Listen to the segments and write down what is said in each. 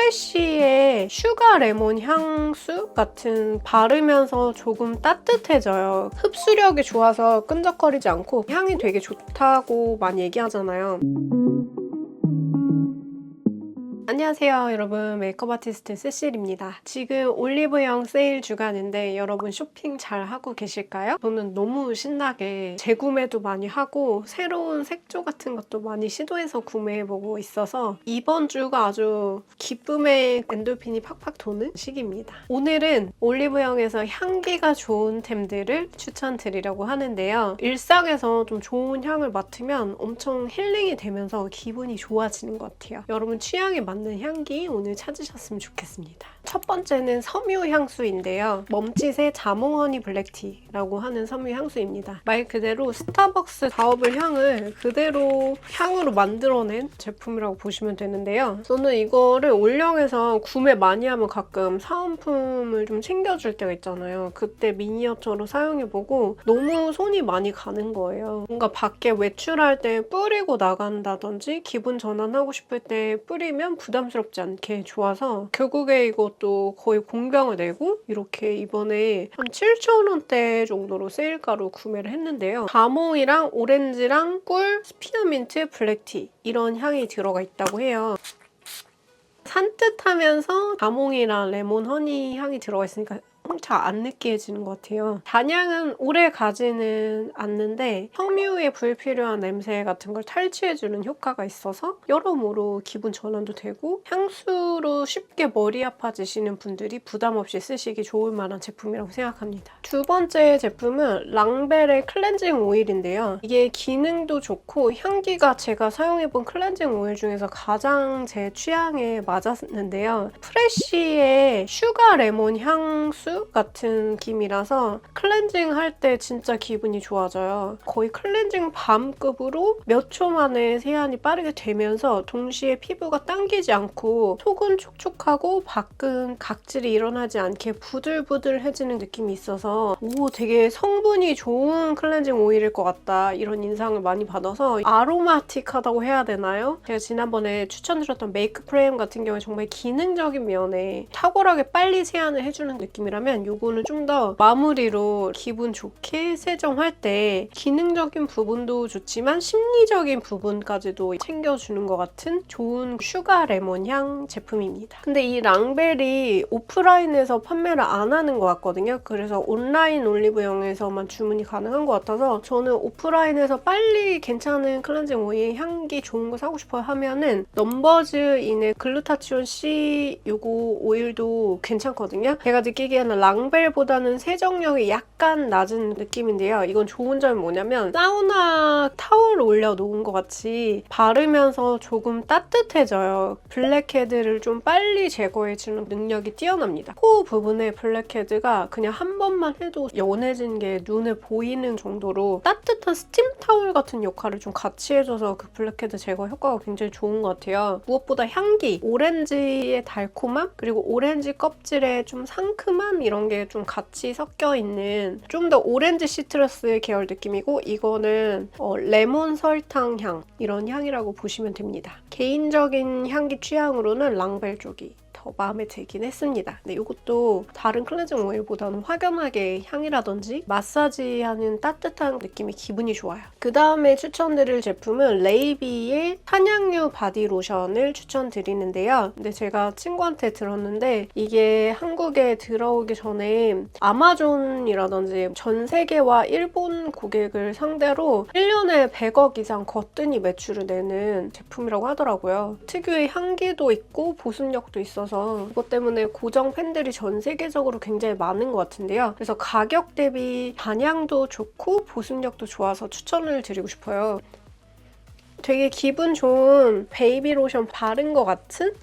프레쉬의 슈가 레몬 향수 같은 바르면서 조금 따뜻해져요. 흡수력이 좋아서 끈적거리지 않고 향이 되게 좋다고 많이 얘기하잖아요. 안녕하세요 여러분, 메이크업 아티스트 세실입니다. 지금 올리브영 세일 주간인데 여러분 쇼핑 잘 하고 계실까요? 저는 너무 신나게 재구매도 많이 하고 새로운 색조 같은 것도 많이 시도해서 구매해보고 있어서 이번 주가 아주 기쁨의 엔돌핀이 팍팍 도는 시기입니다. 오늘은 올리브영에서 향기가 좋은 템들을 추천드리려고 하는데요. 일상에서 좀 좋은 향을 맡으면 엄청 힐링이 되면서 기분이 좋아지는 것 같아요. 여러분 취향에 맞는 향기 오늘 찾으셨으면 좋겠습니다. 첫 번째는 섬유 향수인데요. 멈칫의 자몽허니 블랙티라고 하는 섬유 향수입니다. 말 그대로 스타벅스 다우블 향을 그대로 향으로 만들어낸 제품이라고 보시면 되는데요. 저는 이거를 올영에서 구매 많이 하면 가끔 사은품을 좀 챙겨줄 때가 있잖아요. 그때 미니어처로 사용해보고 너무 손이 많이 가는 거예요. 뭔가 밖에 외출할 때 뿌리고 나간다든지 기분 전환하고 싶을 때 뿌리면 부담스럽지 않게 좋아서 결국에 이것도 거의 공병을 내고 이렇게 이번에 한 7,000원대 정도로 세일가로 구매를 했는데요. 자몽이랑 오렌지랑 꿀, 스피어민트, 블랙티 이런 향이 들어가 있다고 해요. 산뜻하면서 자몽이랑 레몬 허니 향이 들어가 있으니까 잘 안 느끼해지는 것 같아요. 단향은 오래 가지는 않는데 섬유에 불필요한 냄새 같은 걸 탈취해주는 효과가 있어서 여러모로 기분 전환도 되고 향수로 쉽게 머리 아파지시는 분들이 부담 없이 쓰시기 좋을 만한 제품이라고 생각합니다. 두 번째 제품은 랑벨의 클렌징 오일인데요. 이게 기능도 좋고 향기가 제가 사용해본 클렌징 오일 중에서 가장 제 취향에 맞았는데요. 프레쉬의 슈가 레몬 향수 같은 느낌이라서 클렌징 할 때 진짜 기분이 좋아져요. 거의 클렌징 밤급으로 몇 초 만에 세안이 빠르게 되면서 동시에 피부가 당기지 않고 속은 촉촉하고 밖은 각질이 일어나지 않게 부들부들해지는 느낌이 있어서 되게 성분이 좋은 클렌징 오일일 것 같다 이런 인상을 많이 받아서 아로마틱하다고 해야 되나요? 제가 지난번에 추천드렸던 메이크 프레임 같은 경우에 정말 기능적인 면에 탁월하게 빨리 세안을 해주는 느낌이라면 요거는 좀 더 마무리로 기분 좋게 세정할 때 기능적인 부분도 좋지만 심리적인 부분까지도 챙겨주는 것 같은 좋은 슈가 레몬 향 제품입니다. 근데 이 랑벨이 오프라인에서 판매를 안 하는 것 같거든요. 그래서 온라인 올리브영에서만 주문이 가능한 것 같아서 저는 오프라인에서 빨리 괜찮은 클렌징 오일 향기 좋은 거 사고 싶어요 하면은 넘버즈인의 글루타치온 C 요거 오일도 괜찮거든요. 제가 느끼기에는 랑벨보다는 세정력이 약간 낮은 느낌인데요. 이건 좋은 점이 뭐냐면 사우나 타올 올려놓은 것 같이 바르면서 조금 따뜻해져요. 블랙헤드를 좀 빨리 제거해주는 능력이 뛰어납니다. 코 부분에 블랙헤드가 그냥 한 번만 해도 연해진 게 눈에 보이는 정도로 따뜻한 스팀 타올 같은 역할을 좀 같이 해줘서 그 블랙헤드 제거 효과가 굉장히 좋은 것 같아요. 무엇보다 향기, 오렌지의 달콤함 그리고 오렌지 껍질의 좀 상큼함 이런 게 좀 같이 섞여있는 좀 더 오렌지 시트러스 계열 느낌이고 이거는 레몬 설탕 향 이런 향이라고 보시면 됩니다. 개인적인 향기 취향으로는 랑벨 쪽이 더 마음에 들긴 했습니다. 근데 이것도 다른 클렌징 오일보다는 확연하게 향이라든지 마사지하는 따뜻한 느낌이 기분이 좋아요. 그 다음에 추천드릴 제품은 레이비의 탄향류 바디 로션을 추천드리는데요. 근데 제가 친구한테 들었는데 이게 한국에 들어오기 전에 아마존이라든지 전 세계와 일본 고객을 상대로 1년에 100억 이상 거뜬히 매출을 내는 제품이라고 하더라고요. 특유의 향기도 있고 보습력도 있어서 그것 때문에 고정 팬들이 전 세계적으로 굉장히 많은 것 같은데요. 그래서 가격 대비 단향도 좋고 보습력도 좋아서 추천을 드리고 싶어요. 되게 기분 좋은 베이비 로션 바른 것 같은?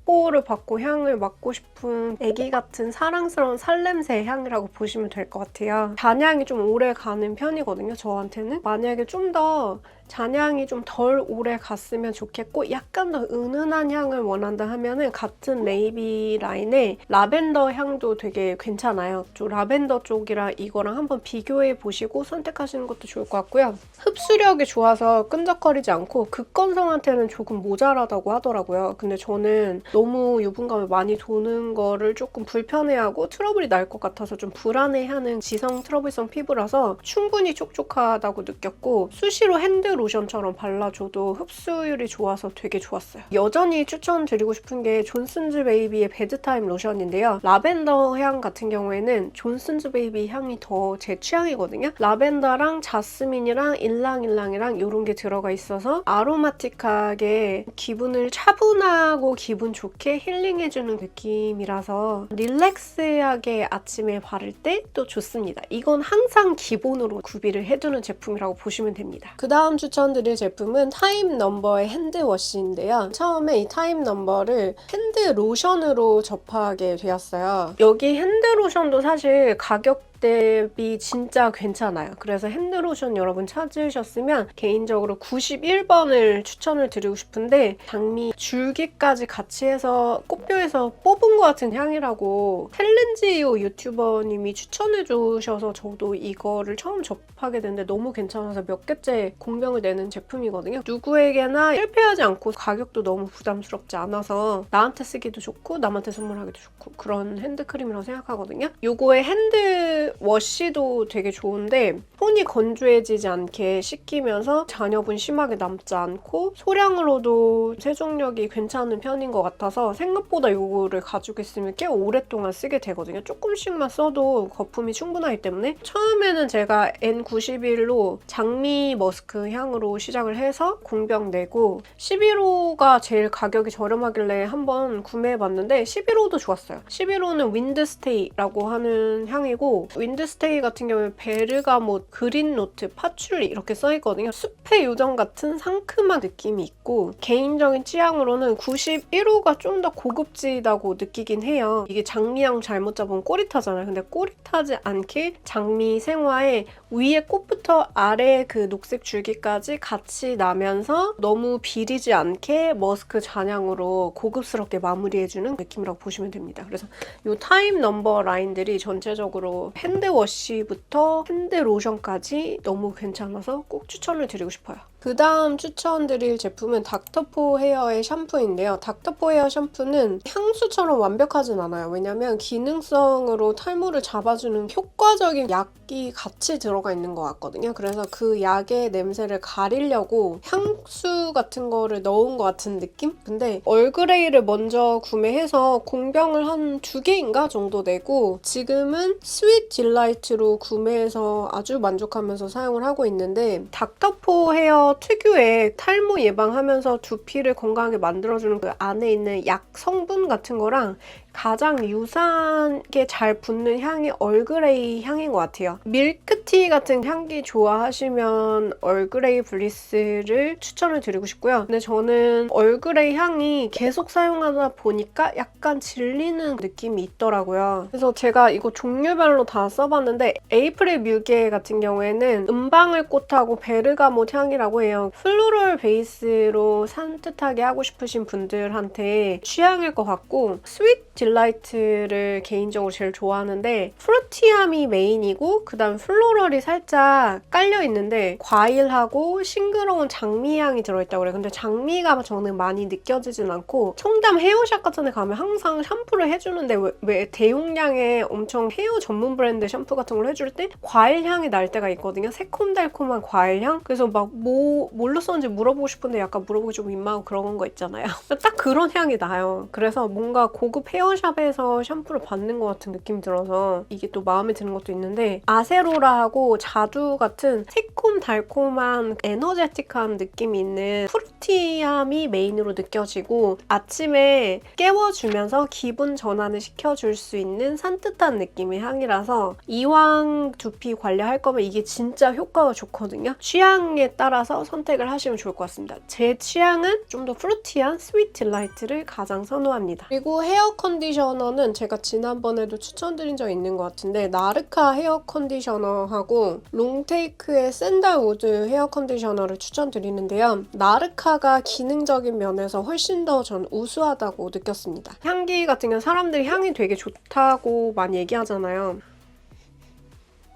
뽀를 받고 향을 맡고 싶은 애기 같은 사랑스러운 살냄새 향이라고 보시면 될 것 같아요. 단향이 좀 오래 가는 편이거든요, 저한테는. 만약에 좀 더 잔향이 좀 덜 오래 갔으면 좋겠고 약간 더 은은한 향을 원한다 하면은 같은 네이비 라인의 라벤더 향도 되게 괜찮아요. 좀 라벤더 쪽이랑 이거랑 한번 비교해 보시고 선택하시는 것도 좋을 것 같고요. 흡수력이 좋아서 끈적거리지 않고 극건성한테는 조금 모자라다고 하더라고요. 근데 저는 너무 유분감을 많이 도는 거를 조금 불편해하고 트러블이 날 것 같아서 좀 불안해하는 지성 트러블성 피부라서 충분히 촉촉하다고 느꼈고 수시로 핸드 로션처럼 발라줘도 흡수율이 좋아서 되게 좋았어요. 여전히 추천드리고 싶은 게 존슨즈 베이비의 베드타임 로션인데요. 라벤더 향 같은 경우에는 존슨즈 베이비 향이 더 제 취향이거든요. 라벤더랑 자스민이랑 일랑일랑이랑 이런 게 들어가 있어서 아로마틱하게 기분을 차분하고 기분 좋게 힐링해주는 느낌이라서 릴렉스하게 아침에 바를 때 또 좋습니다. 이건 항상 기본으로 구비를 해두는 제품이라고 보시면 됩니다. 그 다음 추천드릴 제품은 타임 넘버의 핸드워시인데요. 처음에 이 타임 넘버를 핸드 로션으로 접하게 되었어요. 여기 핸드 로션도 사실 가격 대비 진짜 괜찮아요. 그래서 핸드로션 여러분 찾으셨으면 개인적으로 91번을 추천을 드리고 싶은데 장미 줄기까지 같이 해서 꽃뼈에서 뽑은 것 같은 향이라고 챌린지오 유튜버님이 추천해 주셔서 저도 이거를 처음 접하게 됐는데 너무 괜찮아서 몇 개째 공병을 내는 제품이거든요. 누구에게나 실패하지 않고 가격도 너무 부담스럽지 않아서 나한테 쓰기도 좋고 남한테 선물하기도 좋고 그런 핸드크림이라고 생각하거든요. 요거의 핸드 워시도 되게 좋은데 손이 건조해지지 않게 씻기면서 잔여분 심하게 남지 않고 소량으로도 세정력이 괜찮은 편인 것 같아서 생각보다 이거를 가지고 있으면 꽤 오랫동안 쓰게 되거든요. 조금씩만 써도 거품이 충분하기 때문에 처음에는 제가 N91로 장미 머스크 향으로 시작을 해서 공병 내고 11호가 제일 가격이 저렴하길래 한번 구매해봤는데 11호도 좋았어요. 11호는 윈드스테이라고 하는 향이고 윈드스테이 같은 경우에 베르가못, 그린노트, 파출리 이렇게 써있거든요. 숲의 요정 같은 상큼한 느낌이 있고 개인적인 취향으로는 91호가 좀 더 고급지다고 느끼긴 해요. 이게 장미향 잘못 잡으면 꼬릿하잖아요. 근데 꼬릿하지 않게 장미 생화에 위에 꽃부터 아래 그 녹색 줄기까지 같이 나면서 너무 비리지 않게 머스크 잔향으로 고급스럽게 마무리해주는 느낌이라고 보시면 됩니다. 그래서 이 타임 넘버 라인들이 전체적으로 핸드워시부터 핸드로션까지 너무 괜찮아서 꼭 추천을 드리고 싶어요. 그 다음 추천드릴 제품은 닥터포 헤어의 샴푸인데요. 닥터포 헤어 샴푸는 향수처럼 완벽하진 않아요. 왜냐면 기능성으로 탈모를 잡아주는 효과적인 약이 같이 들어가 있는 것 같거든요. 그래서 그 약의 냄새를 가리려고 향수 같은 거를 넣은 것 같은 느낌? 근데 얼그레이를 먼저 구매해서 공병을 한 2개인가 정도 내고 지금은 스윗 딜라이트로 구매해서 아주 만족하면서 사용을 하고 있는데 닥터포 헤어 특유의 탈모 예방하면서 두피를 건강하게 만들어주는 그 안에 있는 약 성분 같은 거랑 가장 유사하게 잘 붙는 향이 얼그레이 향인 것 같아요. 밀크티 같은 향기 좋아하시면 얼그레이 블리스를 추천을 드리고 싶고요. 근데 저는 얼그레이 향이 계속 사용하다 보니까 약간 질리는 느낌이 있더라고요. 그래서 제가 이거 종류별로 다 써봤는데 에이프릴 뮤게 같은 경우에는 은방울꽃하고 베르가못 향이라고 해요. 플로럴 베이스로 산뜻하게 하고 싶으신 분들한테 취향일 것 같고 스윗 딜라이트를 개인적으로 제일 좋아하는데 프루티함이 메인이고 그 다음 플로럴이 살짝 깔려있는데 과일하고 싱그러운 장미향이 들어있다고 그래요. 근데 장미가 저는 많이 느껴지진 않고 청담 헤어샵 같은 데 가면 항상 샴푸를 해주는데 왜 대용량의 엄청 헤어 전문 브랜드 샴푸 같은 걸 해줄 때 과일향이 날 때가 있거든요. 새콤달콤한 과일향? 그래서 막 뭘로 썼는지 물어보고 싶은데 약간 물어보기 좀 민망하고 그런 거 있잖아요. 딱 그런 향이 나요. 그래서 뭔가 고급 헤어샵에서 샴푸를 받는 것 같은 느낌이 들어서 이게 또 마음에 드는 것도 있는데 아세로라하고 자두 같은 새콤달콤한 에너제틱한 느낌이 있는 프루티함이 메인으로 느껴지고 아침에 깨워주면서 기분 전환을 시켜줄 수 있는 산뜻한 느낌의 향이라서 이왕 두피 관리할 거면 이게 진짜 효과가 좋거든요. 취향에 따라서 해서 선택을 하시면 좋을 것 같습니다. 제 취향은 좀 더 프루티한 스윗 딜라이트를 가장 선호합니다. 그리고 헤어 컨디셔너는 제가 지난번에도 추천드린 적 있는 것 같은데 나르카 헤어 컨디셔너하고 롱테이크의 샌달우드 헤어 컨디셔너를 추천드리는데요. 나르카가 기능적인 면에서 훨씬 더 전 우수하다고 느꼈습니다. 향기 같은 경우는 사람들이 향이 되게 좋다고 많이 얘기하잖아요.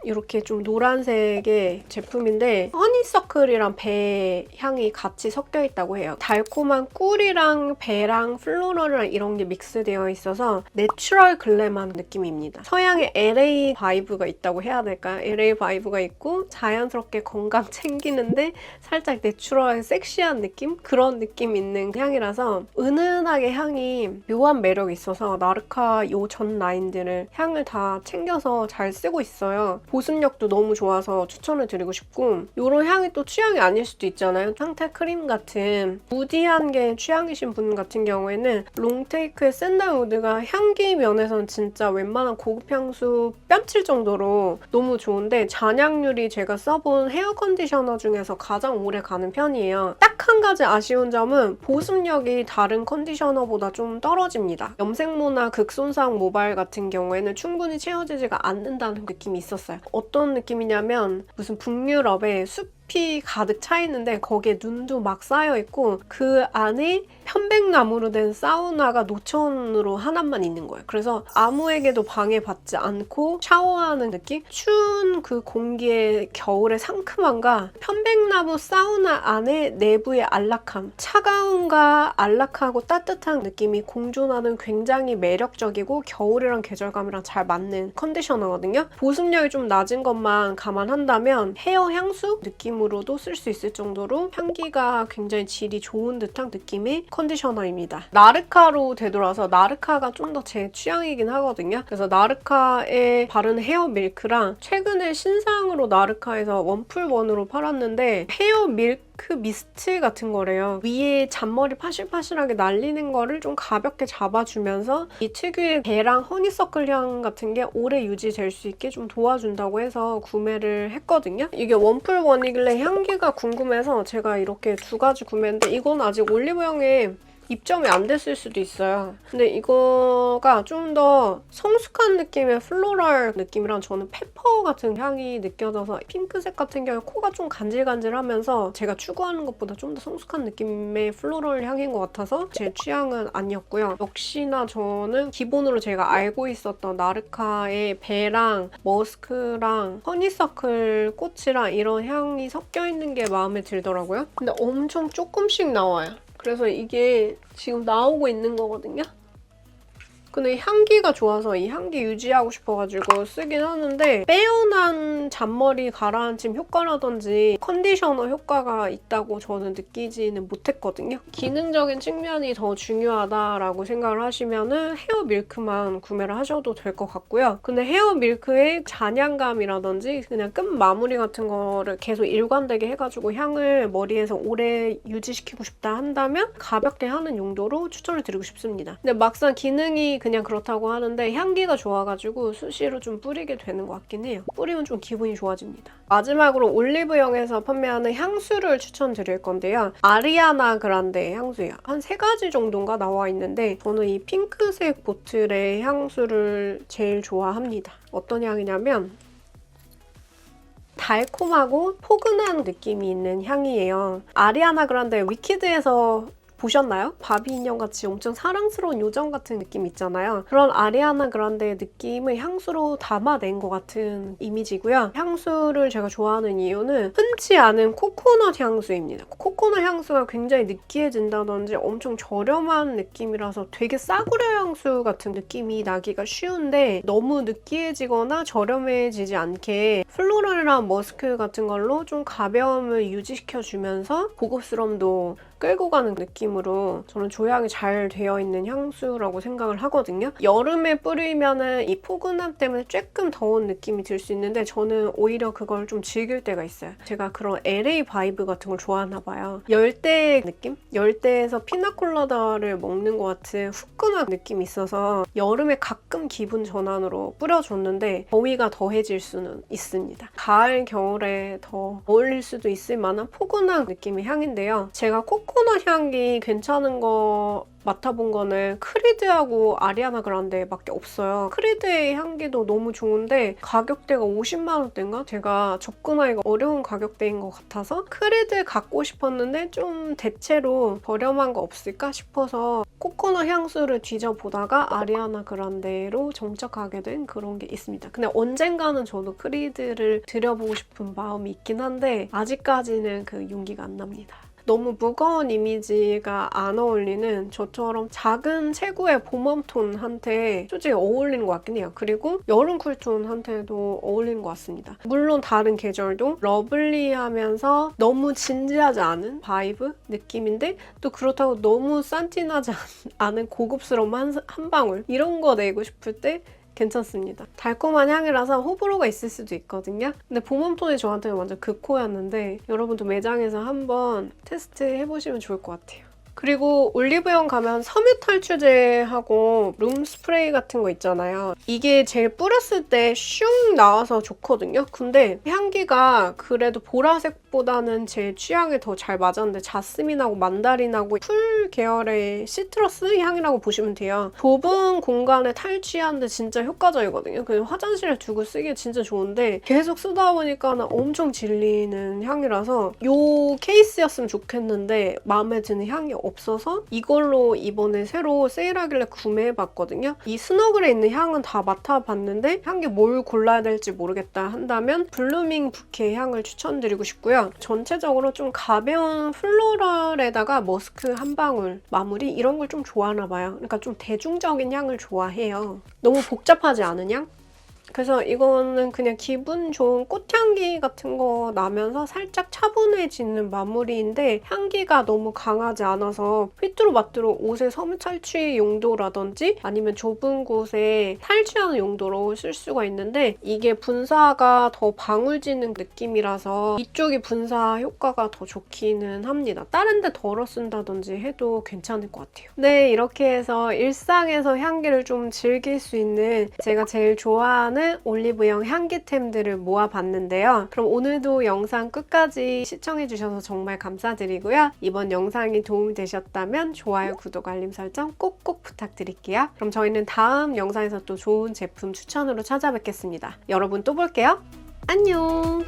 이렇게 좀 노란색의 제품인데 허니서클이랑 배 향이 같이 섞여 있다고 해요. 달콤한 꿀이랑 배랑 플로럴이랑 이런 게 믹스되어 있어서 내추럴 글램한 느낌입니다. 서양의 LA 바이브가 있다고 해야 될까요? LA 바이브가 있고 자연스럽게 건강 챙기는데 살짝 내추럴하게 섹시한 느낌? 그런 느낌 있는 향이라서 은은하게 향이 묘한 매력이 있어서 나르카 요 전 라인들을 향을 다 챙겨서 잘 쓰고 있어요. 보습력도 너무 좋아서 추천을 드리고 싶고 이런 향이 또 취향이 아닐 수도 있잖아요. 상태 크림 같은 무디한 게 취향이신 분 같은 경우에는 롱테이크의 샌달우드가 향기 면에서는 진짜 웬만한 고급 향수 뺨칠 정도로 너무 좋은데 잔향률이 제가 써본 헤어 컨디셔너 중에서 가장 오래 가는 편이에요. 딱 한 가지 아쉬운 점은 보습력이 다른 컨디셔너보다 좀 떨어집니다. 염색모나 극손상 모발 같은 경우에는 충분히 채워지지가 않는다는 느낌이 있었어요. 어떤 느낌이냐면 무슨 북유럽의 숲이 가득 차 있는데 거기에 눈도 막 쌓여 있고 그 안에 편백나무로 된 사우나가 노천으로 하나만 있는 거예요. 그래서 아무에게도 방해받지 않고 샤워하는 느낌? 추운 그 공기의 겨울의 상큼함과 편백나무 사우나 안에 내부의 안락함, 차가움과 안락하고 따뜻한 느낌이 공존하는 굉장히 매력적이고 겨울이랑 계절감이랑 잘 맞는 컨디셔너거든요. 보습력이 좀 낮은 것만 감안한다면 헤어 향수 느낌으로도 쓸 수 있을 정도로 향기가 굉장히 질이 좋은 듯한 느낌의 컨디셔너입니다. 나르카로 되돌아서 나르카가 좀 더 제 취향이긴 하거든요. 그래서 나르카에 바르는 헤어 밀크랑 최근에 신상으로 나르카에서 원풀원으로 팔았는데 헤어 밀크 미스트 같은 거래요. 위에 잔머리 파실파실하게 날리는 거를 좀 가볍게 잡아주면서 이 특유의 배랑 허니서클 향 같은 게 오래 유지될 수 있게 좀 도와준다고 해서 구매를 했거든요. 이게 원풀원이길래 향기가 궁금해서 제가 이렇게 두 가지 구매했는데 이건 아직 올리브영에 입점이 안 됐을 수도 있어요. 근데 이거가 좀 더 성숙한 느낌의 플로럴 느낌이랑 저는 페퍼 같은 향이 느껴져서 핑크색 같은 경우에 코가 좀 간질간질하면서 제가 추구하는 것보다 좀 더 성숙한 느낌의 플로럴 향인 것 같아서 제 취향은 아니었고요. 역시나 저는 기본으로 제가 알고 있었던 나르카의 배랑 머스크랑 허니서클 꽃이랑 이런 향이 섞여 있는 게 마음에 들더라고요. 근데 엄청 조금씩 나와요. 그래서 이게 지금 나오고 있는 거거든요. 근데 향기가 좋아서 이 향기 유지하고 싶어가지고 쓰긴 하는데 빼어난 잔머리 가라앉힘 효과라든지 컨디셔너 효과가 있다고 저는 느끼지는 못했거든요. 기능적인 측면이 더 중요하다라고 생각을 하시면은 헤어 밀크만 구매를 하셔도 될 것 같고요. 근데 헤어 밀크의 잔향감이라든지 그냥 끝 마무리 같은 거를 계속 일관되게 해가지고 향을 머리에서 오래 유지시키고 싶다 한다면 가볍게 하는 용도로 추천을 드리고 싶습니다. 근데 막상 기능이 그냥 그렇다고 하는데 향기가 좋아가지고 수시로 좀 뿌리게 되는 것 같긴 해요. 뿌리면 좀 기분이 좋아집니다. 마지막으로 올리브영에서 판매하는 향수를 추천드릴 건데요. 아리아나 그란데 향수예요. 한 3가지 정도인가 나와 있는데 저는 이 핑크색 보틀의 향수를 제일 좋아합니다. 어떤 향이냐면 달콤하고 포근한 느낌이 있는 향이에요. 아리아나 그란데 위키드에서 보셨나요? 바비 인형같이 엄청 사랑스러운 요정 같은 느낌 있잖아요. 그런 아리아나 그란데의 느낌을 향수로 담아낸 것 같은 이미지고요. 향수를 제가 좋아하는 이유는 흔치 않은 코코넛 향수입니다. 코코넛 향수가 굉장히 느끼해진다든지 엄청 저렴한 느낌이라서 되게 싸구려 향수 같은 느낌이 나기가 쉬운데 너무 느끼해지거나 저렴해지지 않게 플로럴이랑 머스크 같은 걸로 좀 가벼움을 유지시켜주면서 고급스러움도 끌고 가는 느낌으로 저는 조향이 잘 되어 있는 향수라고 생각을 하거든요. 여름에 뿌리면은 이 포근함 때문에 조금 더운 느낌이 들 수 있는데 저는 오히려 그걸 좀 즐길 때가 있어요. 제가 그런 LA 바이브 같은 걸 좋아하나 봐요. 열대 느낌? 열대에서 피나콜라다를 먹는 것 같은 후끈한 느낌이 있어서 여름에 가끔 기분 전환으로 뿌려줬는데 더위가 더해질 수는 있습니다. 가을, 겨울에 더 어울릴 수도 있을 만한 포근한 느낌의 향인데요. 제가 코코넛 향이 괜찮은 거 맡아본 거는 크리드하고 아리아나 그란데밖에 없어요. 크리드의 향기도 너무 좋은데 가격대가 50만 원대인가? 제가 접근하기가 어려운 가격대인 것 같아서 크리드 갖고 싶었는데 좀 대체로 저렴한 거 없을까 싶어서 코코넛 향수를 뒤져보다가 아리아나 그란데로 정착하게 된 그런 게 있습니다. 근데 언젠가는 저도 크리드를 들여보고 싶은 마음이 있긴 한데 아직까지는 그 용기가 안 납니다. 너무 무거운 이미지가 안 어울리는 저처럼 작은 체구의 봄웜톤한테 솔직히 어울리는 것 같긴 해요. 그리고 여름 쿨톤한테도 어울리는 것 같습니다. 물론 다른 계절도 러블리하면서 너무 진지하지 않은 바이브 느낌인데 또 그렇다고 너무 산티나지 않은 고급스러움 한 방울 이런 거 내고 싶을 때 괜찮습니다. 달콤한 향이라서 호불호가 있을 수도 있거든요. 근데 봄웜톤이 저한테는 완전 극호였는데 여러분도 매장에서 한번 테스트 해보시면 좋을 것 같아요. 그리고 올리브영 가면 섬유 탈취제하고 룸 스프레이 같은 거 있잖아요. 이게 제일 뿌렸을 때 슝 나와서 좋거든요. 근데 향기가 그래도 보라색보다는 제 취향에 더 잘 맞았는데 자스민하고 만다린하고 풀 계열의 시트러스 향이라고 보시면 돼요. 좁은 공간에 탈취하는데 진짜 효과적이거든요. 그래서 화장실에 두고 쓰기 진짜 좋은데 계속 쓰다 보니까 엄청 질리는 향이라서 이 케이스였으면 좋겠는데 마음에 드는 향이 없어서 이걸로 이번에 새로 세일하길래 구매해봤거든요. 이 스너글에 있는 향은 다 맡아봤는데 향기 뭘 골라야 될지 모르겠다 한다면 블루밍 부케 향을 추천드리고 싶고요. 전체적으로 좀 가벼운 플로럴에다가 머스크 한 방울 마무리 이런 걸 좀 좋아하나 봐요. 그러니까 좀 대중적인 향을 좋아해요. 너무 복잡하지 않은 향? 그래서 이거는 그냥 기분 좋은 꽃향기 같은 거 나면서 살짝 차분해지는 마무리인데 향기가 너무 강하지 않아서 휘뚜루마뚜루 옷의 섬유 탈취 용도라든지 아니면 좁은 곳에 탈취하는 용도로 쓸 수가 있는데 이게 분사가 더 방울지는 느낌이라서 이쪽이 분사 효과가 더 좋기는 합니다. 다른 데 덜어 쓴다든지 해도 괜찮을 것 같아요. 네, 이렇게 해서 일상에서 향기를 좀 즐길 수 있는 제가 제일 좋아하는 올리브영 향기템들을 모아봤는데요. 그럼 오늘도 영상 끝까지 시청해주셔서 정말 감사드리고요. 이번 영상이 도움이 되셨다면 좋아요, 구독, 알림 설정 꼭꼭 부탁드릴게요. 그럼 저희는 다음 영상에서 또 좋은 제품 추천으로 찾아뵙겠습니다. 여러분 또 볼게요. 안녕!